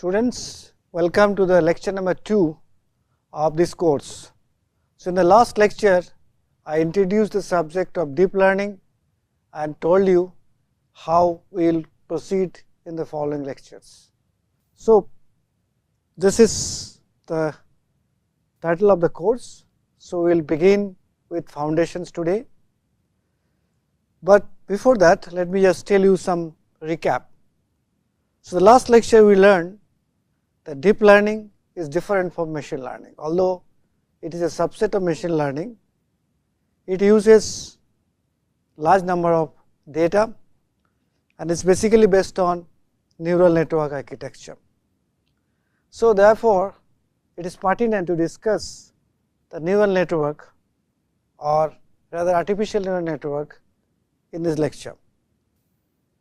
Students, welcome to the lecture number 2 of this course. So, in the last lecture, I introduced the subject of deep learning and told you how we will proceed in the following lectures. So, this is the title of the course. So, we will begin with foundations today, but before that let me just tell you some recap. So, the last lecture we learned that deep learning is different from machine learning. Although it is a subset of machine learning, it uses large number of data and is basically based on neural network architecture. So, therefore, it is pertinent to discuss the neural network or rather artificial neural network in this lecture.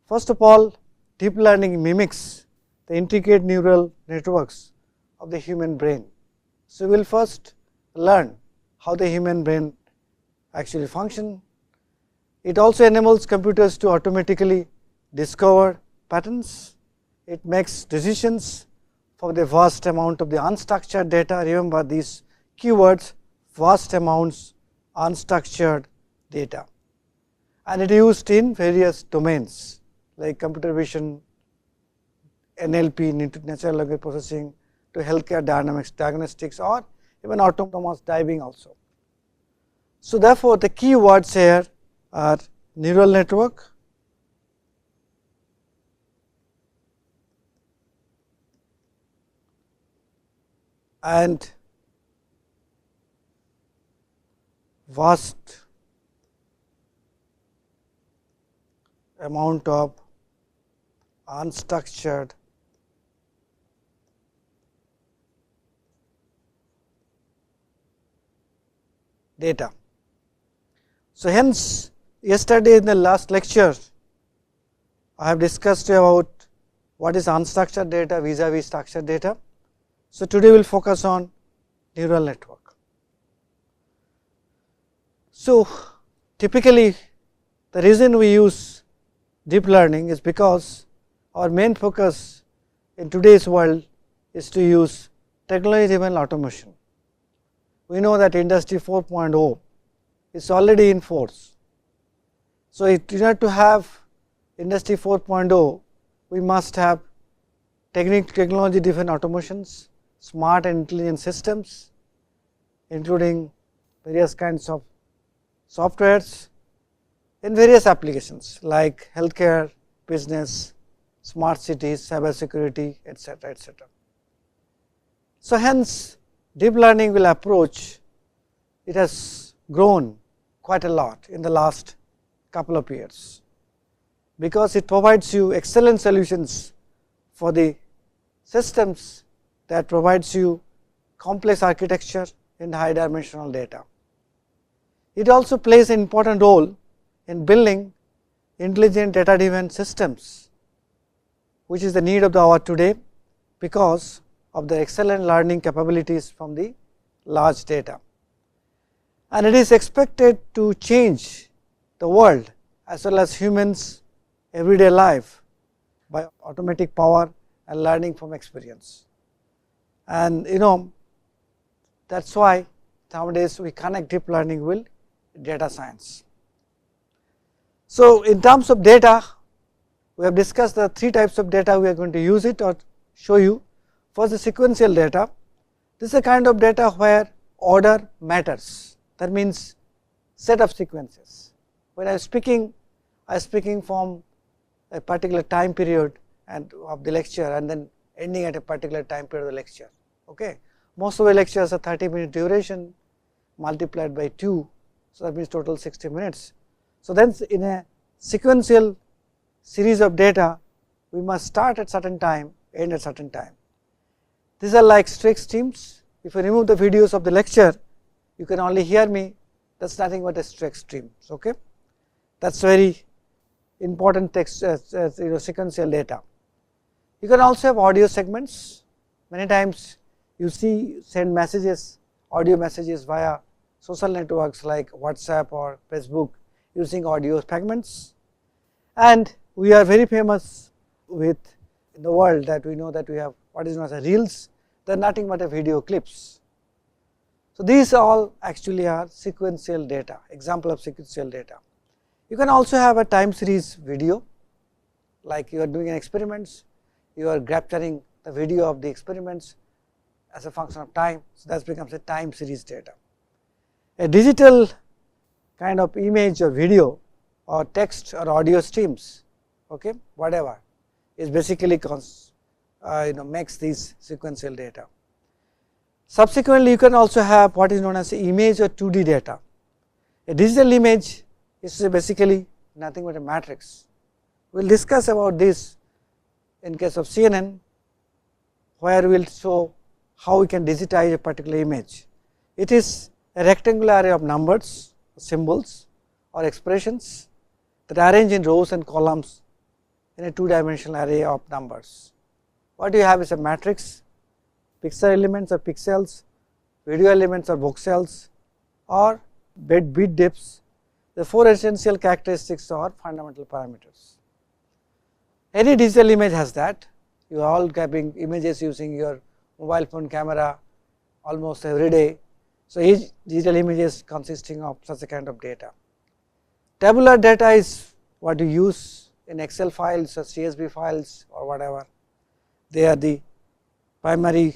First of all, deep learning mimics the intricate neural networks of the human brain. So, we will first learn how the human brain actually function. It also enables computers to automatically discover patterns. It makes decisions for the vast amount of the unstructured data. Remember these keywords, vast amounts unstructured data, and it is used in various domains like computer vision, NLP, natural language processing, to healthcare diagnostics or even autonomous driving also. So, therefore, the key words here are neural network, and vast amount of unstructured data. So, hence yesterday in the last lecture I have discussed about what is unstructured data vis-a-vis structured data. So, today we will focus on neural network. So, typically the reason we use deep learning is because our main focus in today's world is to use technology driven automation. We know that industry 4.0 is already in force. So, in order to have industry 4.0, we must have technology driven automations, smart and intelligent systems, including various kinds of softwares in various applications like healthcare, business, smart cities, cyber security, etc., etc. So, hence deep learning will approach, it has grown quite a lot in the last couple of years, because it provides you excellent solutions for the systems that provides you complex architecture and high dimensional data. It also plays an important role in building intelligent data driven systems, which is the need of the hour today because of the excellent learning capabilities from the large data. And it is expected to change the world as well as humans everyday life by automatic power and learning from experience. And that is why nowadays we connect deep learning with data science. So, in terms of data, we have discussed the 3 types of data we are going to use it or show you. First, the sequential data. This is a kind of data where order matters, that means set of sequences. When I am speaking from a particular time period and of the lecture and then ending at a particular time period of the lecture. Okay. Most of the lectures are 30-minute duration multiplied by 2, so that means total 60 minutes. So, then in a sequential series of data, we must start at certain time, end at certain time. These are like strict streams. If you remove the videos of the lecture, you can only hear me, that is nothing but a strict stream. Okay. That is very important text sequential data. You can also have audio segments. Many times you send messages, audio messages via social networks like WhatsApp or Facebook using audio fragments. And we are very famous with in the world that we know that we have what is known as reels, they are nothing but a video clips. So, these all actually are sequential data, example of sequential data. You can also have a time series video, like you are doing experiments, you are capturing the video of the experiments as a function of time. So, that becomes a time series data. A digital kind of image or video or text or audio streams, okay, whatever is basically makes these sequential data. Subsequently, you can also have what is known as image or 2D data. A digital image is basically nothing but a matrix. We will discuss about this in case of CNN, where we will show how we can digitize a particular image. It is a rectangular array of numbers, symbols or expressions that are arranged in rows and columns in a 2-dimensional array of numbers. What you have is a matrix, pixel elements or pixels, video elements or voxels or bit depths. The 4 essential characteristics are fundamental parameters. Any digital image has that. You are all grabbing images using your mobile phone camera almost every day. So, each digital image is consisting of such a kind of data. Tabular data is what you use in Excel files or CSV files or whatever. They are the primarily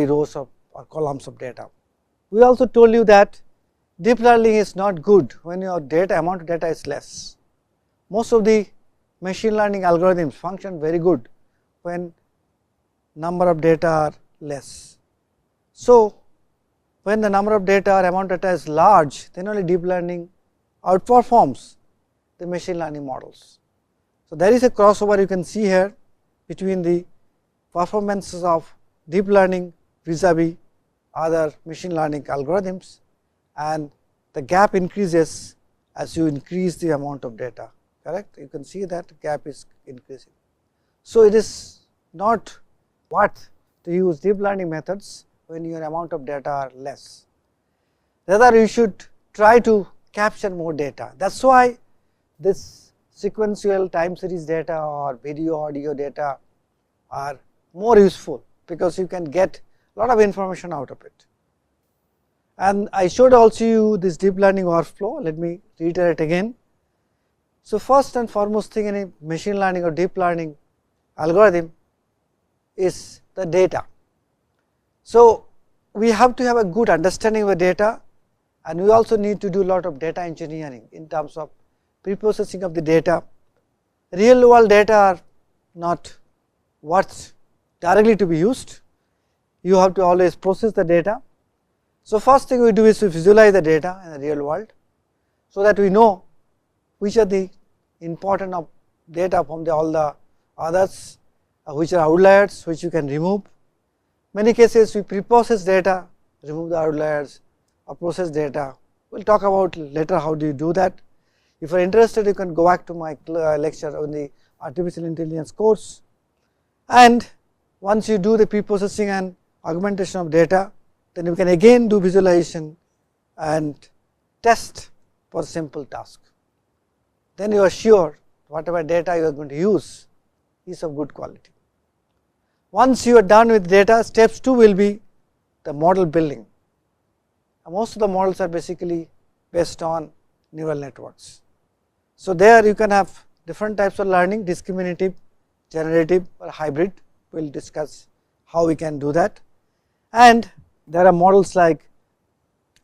rows of or columns of data. We also told you that deep learning is not good when your data amount of data is less. Most of the machine learning algorithms function very good when number of data are less. So, when the number of data or amount of data is large, then only deep learning outperforms the machine learning models. So, there is a crossover you can see here between the performances of deep learning vis-a-vis other machine learning algorithms, and the gap increases as you increase the amount of data, correct. You can see that gap is increasing. So, it is not worth to use deep learning methods when your amount of data are less. Rather, you should try to capture more data. That is why this sequential time series data or video audio data are more useful, because you can get a lot of information out of it. And I showed also you this deep learning workflow. Let me reiterate again. So, first and foremost thing in a machine learning or deep learning algorithm is the data. So, we have to have a good understanding of the data, and we also need to do a lot of data engineering in terms of preprocessing of the data. Real world data are not worth directly to be used. You have to always process the data. So, first thing we do is to visualize the data in the real world, so that we know which are the important of data from all the others, which are outliers which you can remove. Many cases we preprocess data, remove the outliers or process data. We will talk about later how do you do that. If you are interested, you can go back to my lecture on the artificial intelligence course, and once you do the preprocessing and augmentation of data, then you can again do visualization and test for a simple task. Then you are sure whatever data you are going to use is of good quality. Once you are done with data, steps 2 will be the model building. Most of the models are basically based on neural networks. So, there you can have different types of learning, discriminative, generative or hybrid. We will discuss how we can do that. And there are models like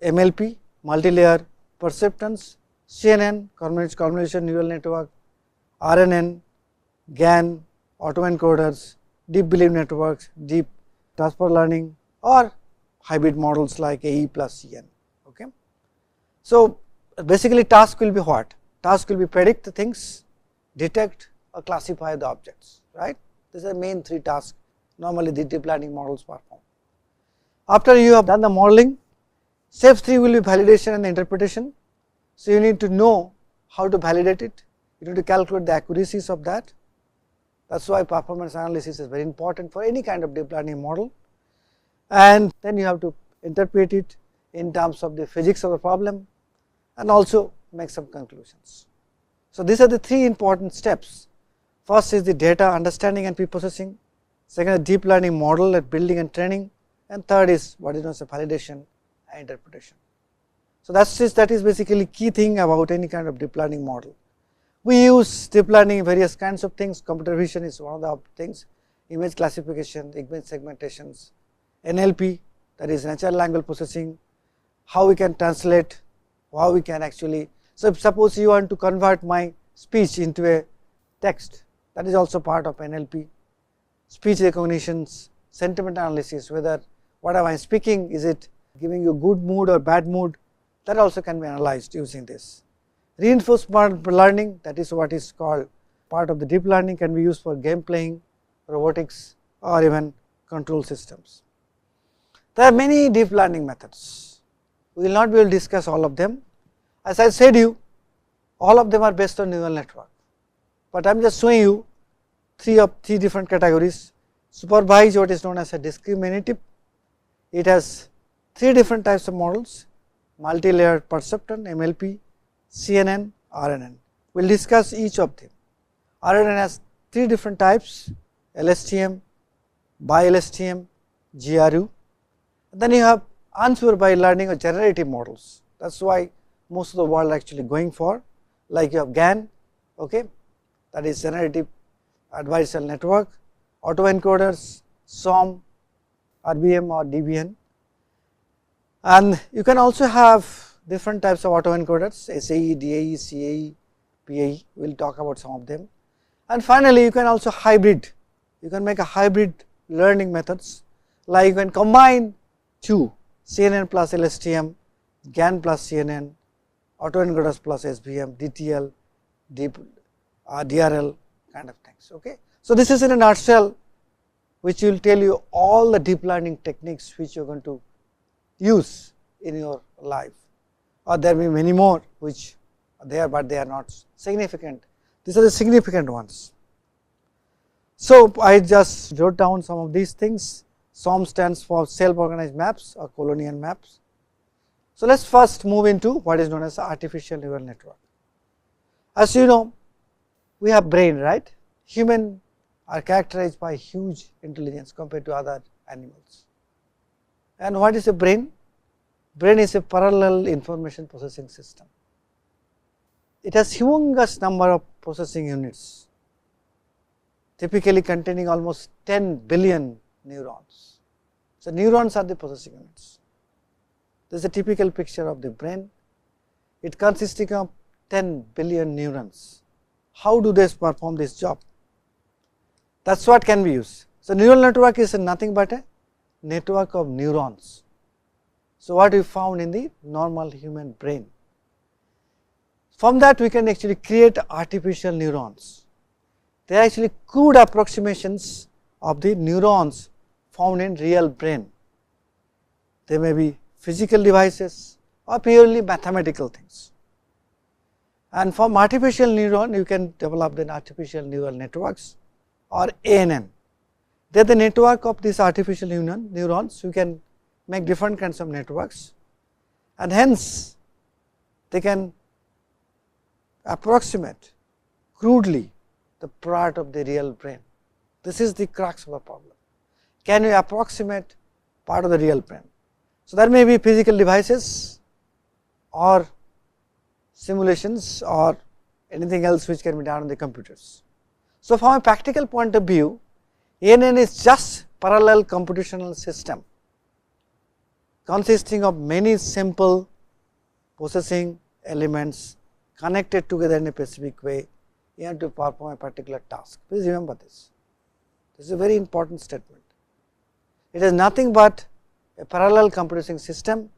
MLP, multi-layer perceptrons, CNN, convolution neural network, RNN, GAN, autoencoders, deep belief networks, deep transfer learning, or hybrid models like AE plus CN. Okay. So, basically task will be what? Task will be predict the things, detect or classify the objects, right. These are the main 3 tasks normally the deep learning models perform. After you have done the modeling, step 3 will be validation and interpretation. So, you need to know how to validate it, you need to calculate the accuracies of that. That is why performance analysis is very important for any kind of deep learning model, and then you have to interpret it in terms of the physics of the problem and also make some conclusions. So, these are the 3 important steps. First is the data understanding and preprocessing, second is deep learning model at building and training, and third is what is known as validation and interpretation. So, that is basically key thing about any kind of deep learning model. We use deep learning in various kinds of things. Computer vision is one of the things, image classification, image segmentations, NLP, that is natural language processing, how we can translate, how we can actually. So, suppose you want to convert my speech into a text, that is also part of NLP, speech recognitions, sentiment analysis, whether what am I speaking, is it giving you good mood or bad mood, that also can be analyzed using this. Reinforcement learning, that is what is called part of the deep learning, can be used for game playing, robotics, or even control systems. There are many deep learning methods. We will not be able to discuss all of them. As I said you, all of them are based on neural network, but I am just showing you three different categories. Supervised, what is known as a discriminative, it has 3 different types of models: multi-layered perceptron, MLP, CNN, RNN. We will discuss each of them. RNN has 3 different types: LSTM, bi-LSTM, GRU. Then you have unsupervised learning or generative models. That is why most of the world actually going for, like you have GAN, okay, that is generative adversarial network, autoencoders, SOM, RBM or DBN. And you can also have different types of autoencoders, SAE, DAE, CAE, PAE, we will talk about some of them. And finally, you can also hybrid, you can make a hybrid learning methods, like you can combine 2, CNN plus LSTM, GAN plus CNN, autoencoders plus SVM, DTL, DRL kind of things. Okay. So, this is in a nutshell, which will tell you all the deep learning techniques which you are going to use in your life, or there may be many more which are there, but they are not significant. These are the significant ones. So, I just wrote down some of these things. SOM stands for self organized maps or colonial maps. So, let us first move into what is known as artificial neural network. As you know, we have brain, right? Human are characterized by huge intelligence compared to other animals. And what is a brain? Brain is a parallel information processing system. It has humongous number of processing units, typically containing almost 10 billion neurons. So, neurons are the processing units. This is a typical picture of the brain. It consisting of 10 billion neurons. How do they perform this job? That is what can be used. So, neural network is nothing but a network of neurons. So, what we found in the normal human brain. From that we can actually create artificial neurons. They are actually crude approximations of the neurons found in real brain. They may be physical devices or purely mathematical things. And from artificial neuron you can develop then artificial neural networks or ANN. They are the network of these artificial neurons. You can make different kinds of networks, and hence they can approximate crudely the part of the real brain. This is the crux of the problem. Can you approximate part of the real brain? So, there may be physical devices or simulations or anything else which can be done on the computers. So, from a practical point of view, ANN is just parallel computational system consisting of many simple processing elements connected together in a specific way in order to perform a particular task. Please remember this. This is a very important statement. It is nothing but a parallel computing system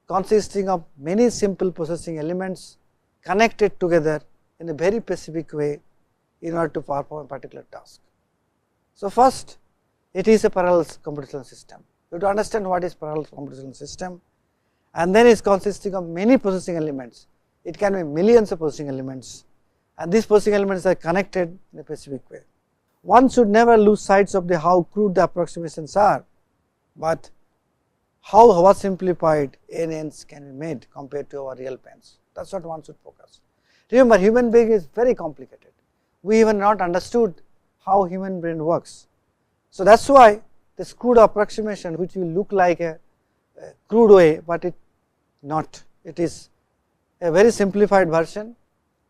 consisting of many simple processing elements connected together in a very specific way in order to perform a particular task. So, first it is a parallel computational system. You have to understand what is parallel computational system, and then it is consisting of many processing elements. It can be millions of processing elements, and these processing elements are connected in a specific way. One should never lose sight of the how crude the approximations are, but how oversimplified ANNs can be made compared to our real brains. That is what one should focus. Remember, human brain is very complicated. We even not understood how human brain works. So, that is why this crude approximation, which will look like a crude way, but it not, it is a very simplified version,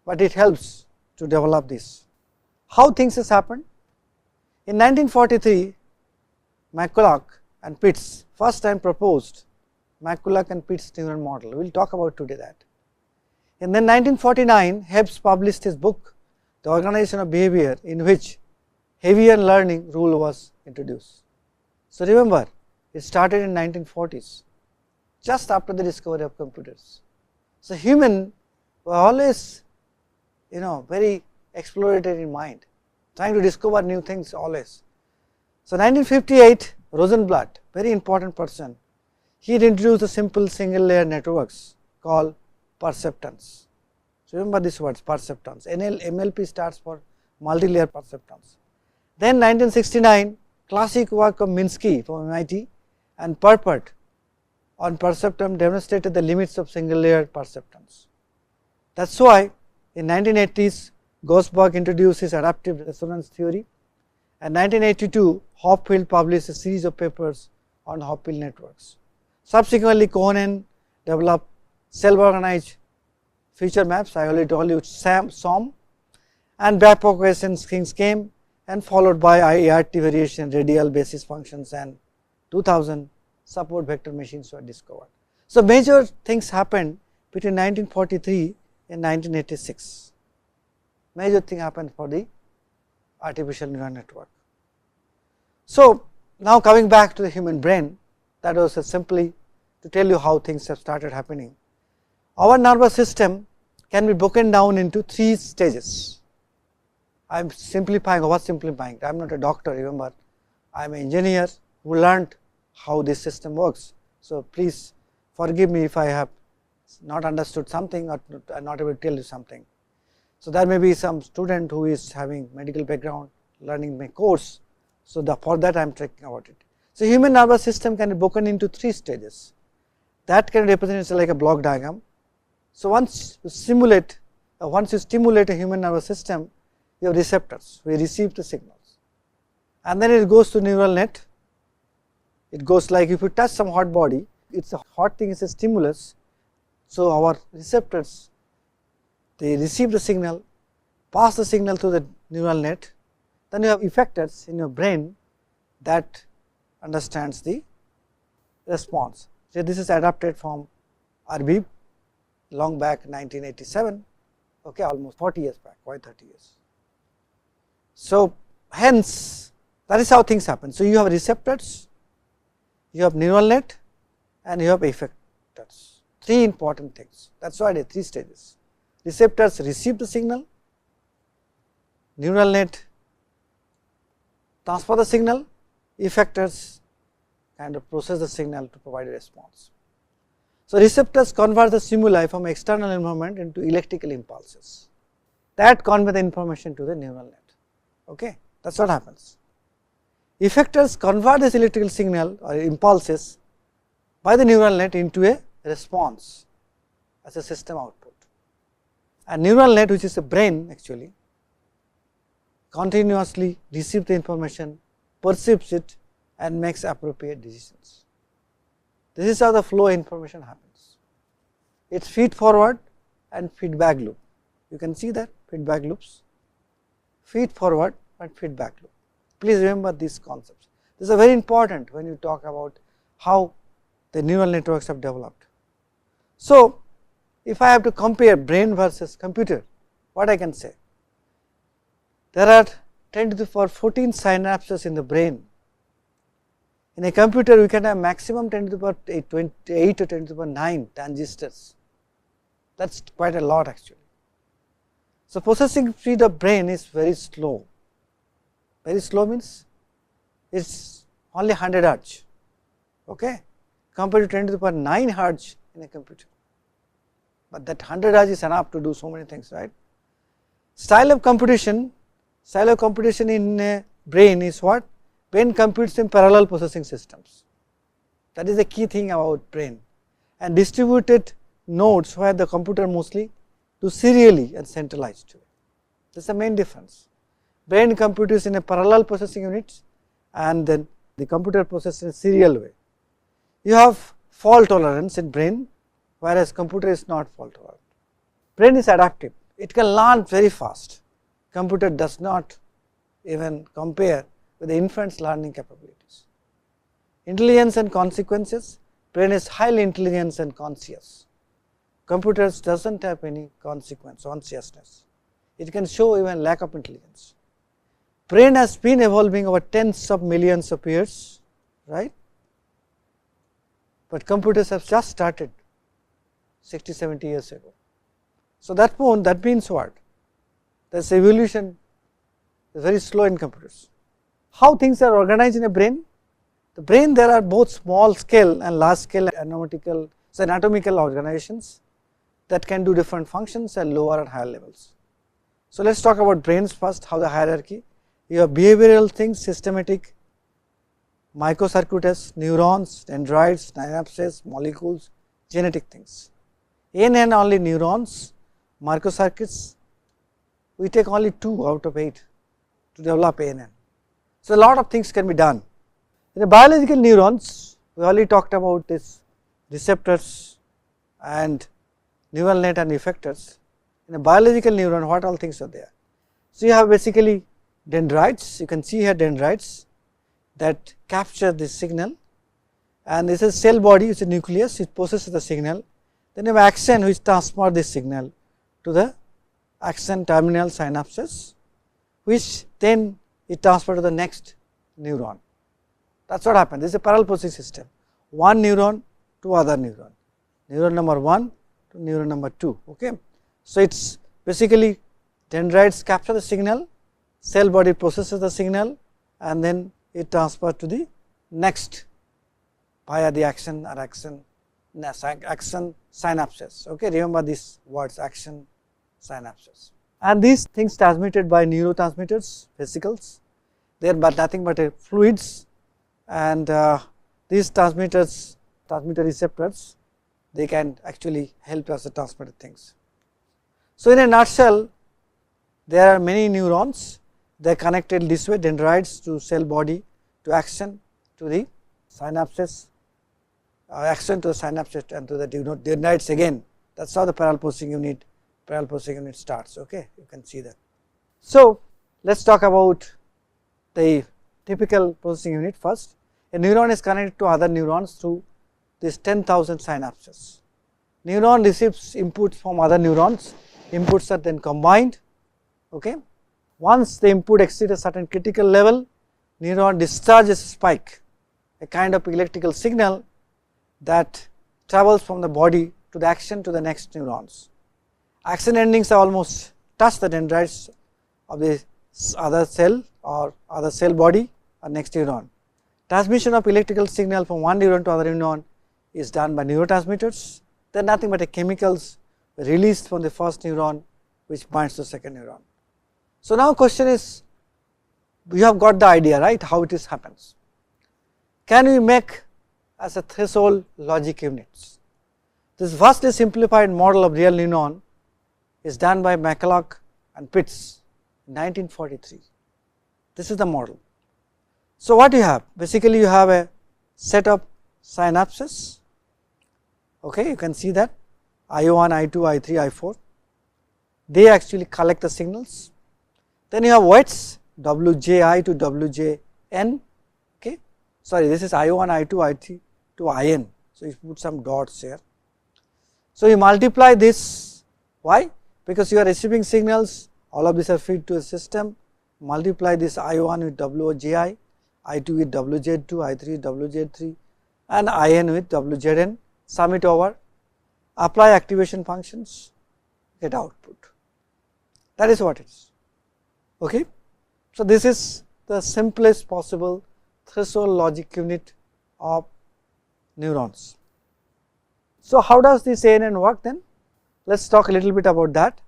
but it helps to develop this. How things has happened? In 1943, McCulloch and Pitts first time proposed McCulloch and Pitts neuron model. We will talk about today that. And then 1949, Hebbs published his book, The Organization of Behavior, in which Hebbian learning rule was introduced. So, remember, it started in 1940s, just after the discovery of computers. So, human were always very exploratory in mind, trying to discover new things always. So, 1958, Rosenblatt, very important person, he introduced the simple single layer networks called perceptrons. So, remember these words, perceptrons. MLP stands for multi-layer perceptrons. Then 1969, classic work of Minsky from MIT and Purport on perceptron demonstrated the limits of single layer perceptrons. That is why in 1980s, Gosberg introduced his adaptive resonance theory, and 1982, Hopfield published a series of papers on Hopfield networks. Subsequently, Cohen developed self-organized feature maps, I already told you SOM, and backpropagation things came, and followed by IART variation, radial basis functions, and 2000 support vector machines were discovered. So, major things happened between 1943 and 1986. Major thing happened for the artificial neural network. So, now coming back to the human brain, that was simply to tell you how things have started happening. Our nervous system can be broken down into 3 stages. I am simplifying, oversimplifying. I am not a doctor, remember, I am an engineer who learned how this system works. So, please forgive me if I have not understood something or not able to tell you something. So, there may be some student who is having medical background learning my course. So, for that I am talking about it. So, human nervous system can be broken into 3 stages, that can represent like a block diagram. So, once you stimulate a human nervous system, you have receptors, we receive the signals, and then it goes to neural net. It goes like if you touch some hot body, it's a hot thing is a stimulus. So, our receptors, they receive the signal, pass the signal to the neural net, then you have effectors in your brain that understands the response. So, this is adapted from Arbib long back 1987, okay, almost 40 years back, quite 30 years. So, hence that is how things happen. So, you have receptors, you have neural net, and you have effectors, 3 important things. That is why there are 3 stages. Receptors receive the signal, neural net transfer the signal, effectors kind of process the signal to provide a response. So, receptors convert the stimuli from external environment into electrical impulses that convey the information to the neural net. Okay, that is what happens. Effectors convert this electrical signal or impulses by the neural net into a response as a system output, and neural net, which is a brain actually, continuously receives the information, perceives it, and makes appropriate decisions. This is how the flow of information happens. It is feed forward and feedback loop. You can see that feedback loops, feed forward and feedback loop. Please remember these concepts. These are very important when you talk about how the neural networks have developed. So, if I have to compare brain versus computer, what I can say? There are 10 to the power 14 synapses in the brain. In a computer, we can have maximum 10 to the power 8 or 10 to the power 9 transistors. That is quite a lot actually. So, processing speed of brain is very slow. Very slow means it is only 100 hertz, okay, compared to 10 to the power 9 hertz in a computer. But that 100 hertz is enough to do so many things, right. Style of computation in a brain is what? Brain computes in parallel processing systems. That is the key thing about brain, and distributed nodes where the computer mostly do serially and centralized. This is the main difference. Brain computes in a parallel processing units, and then the computer processes in a serial way. You have fault tolerance in brain, whereas computer is not fault tolerant. Brain is adaptive, it can learn very fast. Computer does not even compare with the infant's learning capabilities. Intelligence and consequences, brain is highly intelligent and conscious. Computers does not have any consequence, consciousness. It can show even lack of intelligence. Brain has been evolving over tens of millions of years, right? But computers have just started 60-70 years ago. So, that means what? This evolution is very slow in computers. How things are organized in a brain? The brain, there are both small scale and large scale anatomical organizations that can do different functions at lower and higher levels. So, let us talk about brains first, how the hierarchy. You have behavioral things, systematic, microcircuitous, neurons, dendrites, synapses, molecules, genetic things. ANN only neurons, microcircuits, we take only 2 out of 8 to develop ANN. So, a lot of things can be done. In the biological neurons, we already talked about this receptors and neural net and effectors. In a biological neuron, what all things are there? So, you have basically dendrites, you can see here dendrites that capture this signal, and this is cell body, it is a nucleus, it processes the signal. Then you have axon which transfer this signal to the axon terminal synapses, which then it transfer to the next neuron. That is what happens. This is a parallel processing system. One neuron to other neuron, neuron number 1 to neuron number 2. Okay. So, it is basically dendrites capture the signal, cell body processes the signal, and then it transfers to the next via the axon or axon synapses. Okay. Remember these words, axon synapses. And these things transmitted by neurotransmitters, vesicles, they are but nothing but fluids, and these transmitter receptors, they can actually help us to transmit things. So, in a nutshell, there are many neurons, they are connected this way, dendrites to cell body to axon to the synapses, axon to the synapses and to the dendrites again. That is how the parallel processing unit starts. Okay, you can see that. So, let us talk about the typical processing unit first. A neuron is connected to other neurons through this 10,000 synapses. Neuron receives inputs from other neurons, inputs are then combined. Okay. Once the input exceeds a certain critical level, neuron discharges a spike, a kind of electrical signal that travels from the body to the axon to the next neurons. Axon endings are almost touch the dendrites of the other cell or other cell body or next neuron. Transmission of electrical signal from one neuron to other neuron is done by neurotransmitters. They are nothing but chemicals released from the first neuron which binds to the second neuron. So, now question is, you have got the idea, right, how it happens. Can we make as a threshold logic units? This vastly simplified model of real neuron is done by McCulloch and Pitts in 1943. This is the model. So, what you have? Basically, you have a set of synapses. Okay, you can see that I1, I2, I3, I4. They actually collect the signals. Then you have weights Wji to Wjn. Okay, sorry, this is I1, I2, I3 to In. So, you put some dots here. So, you multiply this. Why? Because you are receiving signals, all of these are fed to a system. Multiply this I1 with Wji, I2 with Wz2, I3 with Wz3 and In with Wzn, sum it over, apply activation functions, get output. That is what it is. Okay. So, this is the simplest possible threshold logic unit of neurons. So, how does this ANN work then? Let us talk a little bit about that.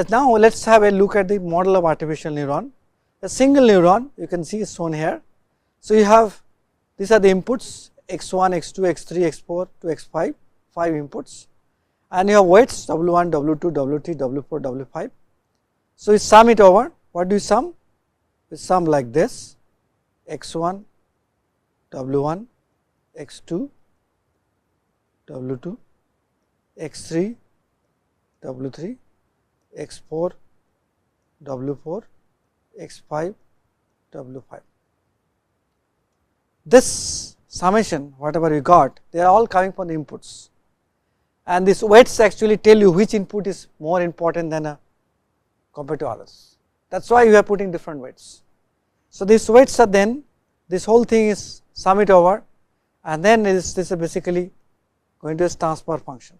Now, let us have a look at the model of artificial neuron. A single neuron you can see is shown here. So, you have these are the inputs x1, x2, x3, x4 to x5, 5 inputs, and you have weights w1, w2, w3, w4, w5. So, you sum it over. What do you sum? You sum like this. x1 w1, x2 w2, x3 w3, x4 w4, x5 w5. This summation whatever you got, they are all coming from the inputs, and these weights actually tell you which input is more important than compared to others. That is why you are putting different weights. So, these weights are then, this whole thing is sum it over, and then this is basically going to a transfer function.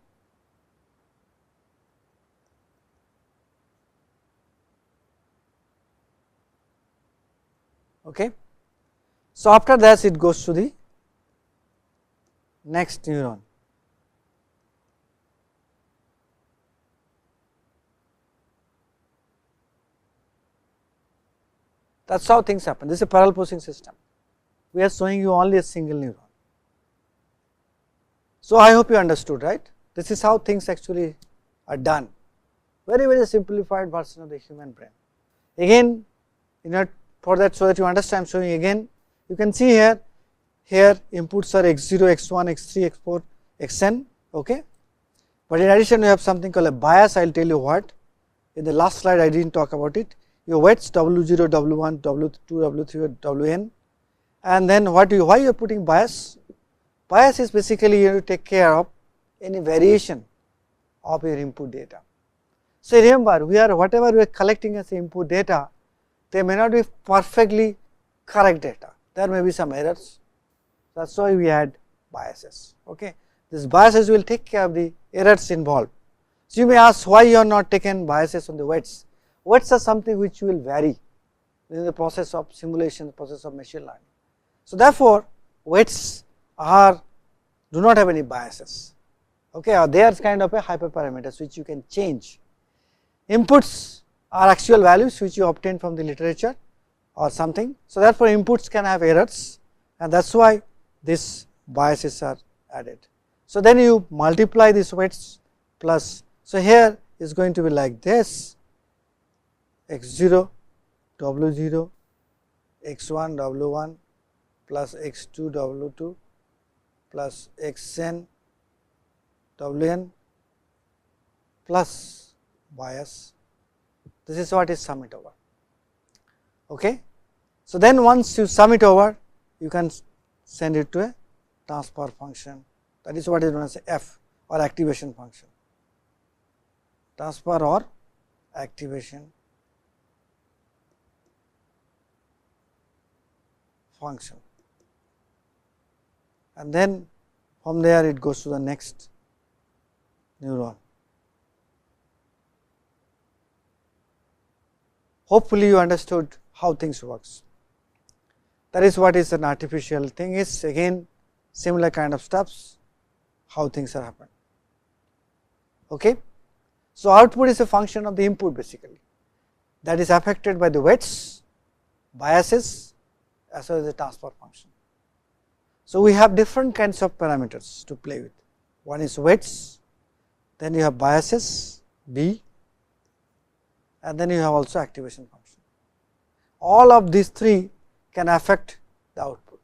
Okay. So, after that it goes to the next neuron. That is how things happen. This is a parallel processing system. We are showing you only a single neuron. So, I hope you understood, right. This is how things actually are done, very simplified version of the human brain. Again, for that, so that you understand, I am showing again. You can see here inputs are x0, x1, x3, x4, xn, okay. But in addition we have something called a bias. I will tell you what. In the last slide I did not talk about it. Your weights w0, w1, w2, w3, wn, and then why you are putting bias? Bias is basically you have to take care of any variation of your input data. So, remember whatever we are collecting as input data, they may not be perfectly correct data, there may be some errors. That is why we add biases. Okay. These biases will take care of the errors involved. So, you may ask why you are not taken biases on the weights. Weights are something which will vary in the process of simulation, the process of machine learning. So, therefore, weights do not have any biases, okay, or they are kind of a hyperparameters which you can change. Inputs are actual values which you obtain from the literature or something. So, therefore, inputs can have errors, and that is why these biases are added. So, then you multiply these weights plus. So, here is going to be like this, x0 w0, x1 w1 plus x2 w2 plus xn wn plus bias. This is what is sum it over. Okay. So, then once you sum it over, you can send it to a transfer function, that is what is known as f or activation function, transfer or activation function, and then from there it goes to the next neuron. Hopefully, you understood how things works. That is what is an artificial thing is, again similar kind of stuffs, how things are happened. Okay. So, output is a function of the input basically, that is affected by the weights, biases as well as the transfer function. So, we have different kinds of parameters to play with. One is weights, then you have biases B, and then you have also activation function. All of these three can affect the output.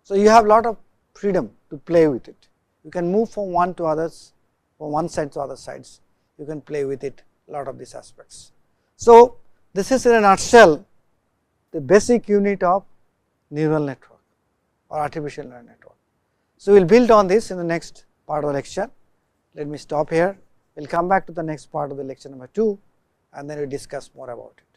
So, you have lot of freedom to play with it. You can move from one to others, from one side to other sides, you can play with it, lot of these aspects. So, this is in a nutshell the basic unit of neural network or artificial neural network. So, we will build on this in the next part of the lecture. Let me stop here. We will come back to the next part of the lecture number 2, and then we will discuss more about it.